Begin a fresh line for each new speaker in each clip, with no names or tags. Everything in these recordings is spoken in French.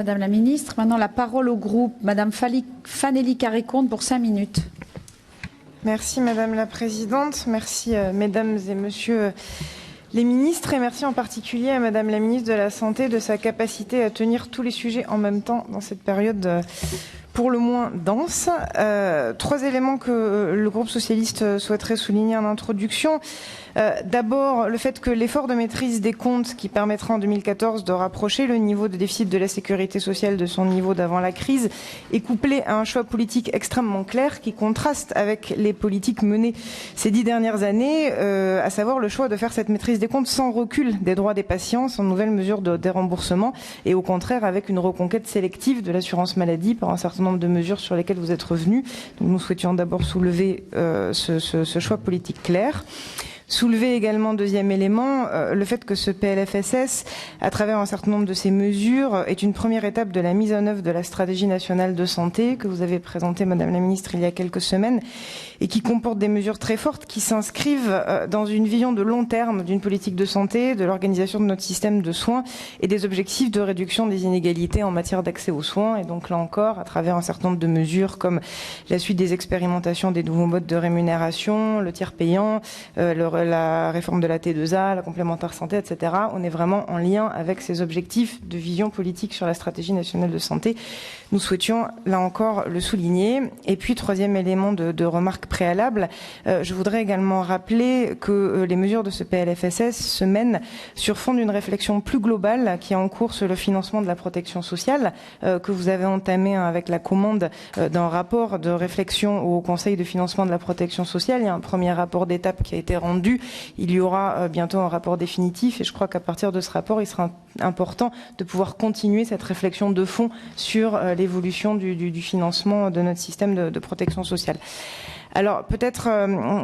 Madame la Ministre, maintenant la parole au groupe. Madame Fanélie Carré-Comte pour 5 minutes.
Merci Madame la Présidente, merci Mesdames et Messieurs les ministres et merci en particulier à Madame la Ministre de la Santé de sa capacité à tenir tous les sujets en même temps dans cette période pour le moins dense. 3 éléments que le groupe socialiste souhaiterait souligner en introduction. D'abord, le fait que l'effort de maîtrise des comptes qui permettra en 2014 de rapprocher le niveau de déficit de la sécurité sociale de son niveau d'avant la crise est couplé à un choix politique extrêmement clair qui contraste avec les politiques menées ces 10 dernières années, à savoir le choix de faire cette maîtrise des comptes sans recul des droits des patients, sans nouvelles mesures de déremboursement et au contraire avec une reconquête sélective de l'assurance maladie par un certain nombre de mesures sur lesquelles vous êtes revenus. Donc nous souhaitions d'abord soulever ce choix politique clair. Soulever également, deuxième élément, le fait que ce PLFSS, à travers un certain nombre de ces mesures, est une première étape de la mise en œuvre de la stratégie nationale de santé que vous avez présentée, Madame la Ministre, il y a quelques semaines, et qui comporte des mesures très fortes qui s'inscrivent dans une vision de long terme d'une politique de santé, de l'organisation de notre système de soins et des objectifs de réduction des inégalités en matière d'accès aux soins. Et donc là encore, à travers un certain nombre de mesures comme la suite des expérimentations des nouveaux modes de rémunération, le tiers payant, la réforme de la T2A, la complémentaire santé, etc. On est vraiment en lien avec ces objectifs de vision politique sur la stratégie nationale de santé. Nous souhaitions, là encore, le souligner. Et puis, troisième élément de remarque préalable, je voudrais également rappeler que les mesures de ce PLFSS se mènent sur fond d'une réflexion plus globale qui est en cours sur le financement de la protection sociale, que vous avez entamé avec la commande d'un rapport de réflexion au Conseil de financement de la protection sociale. Il y a un premier rapport d'étape qui a été rendu. Il y aura bientôt un rapport définitif et je crois qu'à partir de ce rapport, il sera important de pouvoir continuer cette réflexion de fond sur l'évolution du financement de notre système de protection sociale. Alors peut-être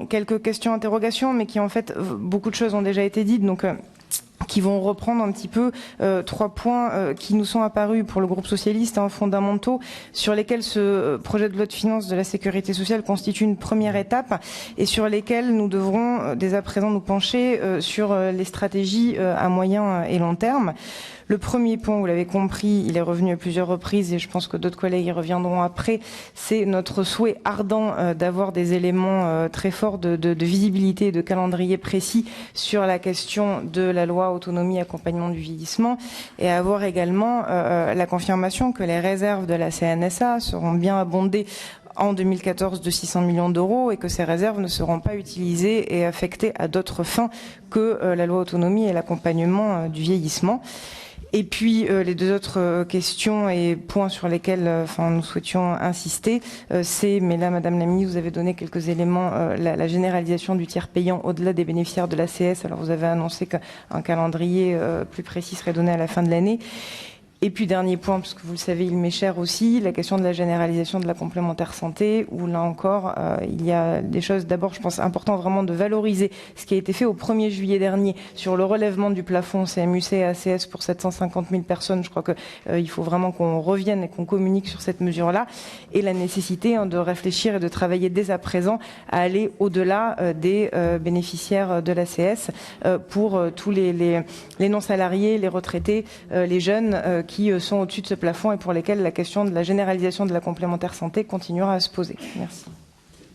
quelques questions, interrogations, mais qui en fait, beaucoup de choses ont déjà été dites, donc qui vont reprendre un petit peu 3 points qui nous sont apparus pour le groupe socialiste fondamentaux, sur lesquels ce projet de loi de finances de la sécurité sociale constitue une première étape et sur lesquels nous devrons dès à présent nous pencher sur les stratégies à moyen et long terme. Le premier point, vous l'avez compris, il est revenu à plusieurs reprises et je pense que d'autres collègues y reviendront après, c'est notre souhait ardent d'avoir des éléments très forts de visibilité et de calendrier précis sur la question de la loi autonomie et accompagnement du vieillissement et avoir également la confirmation que les réserves de la CNSA seront bien abondées en 2014 de 600 millions d'euros et que ces réserves ne seront pas utilisées et affectées à d'autres fins que la loi autonomie et l'accompagnement du vieillissement. Et puis les 2 autres questions et points sur lesquels nous souhaitions insister, c'est, mais là Madame la Ministre, vous avez donné quelques éléments, la généralisation du tiers payant au-delà des bénéficiaires de l'ACS. Alors vous avez annoncé qu'un calendrier plus précis serait donné à la fin de l'année. Et puis dernier point, parce que vous le savez, il m'est cher aussi, la question de la généralisation de la complémentaire santé, où là encore, il y a des choses, d'abord je pense important vraiment de valoriser ce qui a été fait au 1er juillet dernier sur le relèvement du plafond CMU-C et ACS pour 750 000 personnes. Je crois qu'il faut vraiment qu'on revienne et qu'on communique sur cette mesure-là et la nécessité de réfléchir et de travailler dès à présent à aller au-delà des bénéficiaires de l'ACS pour tous les non-salariés, les retraités, les jeunes qui sont au-dessus de ce plafond et pour lesquels la question de la généralisation de la complémentaire santé continuera à se poser. Merci.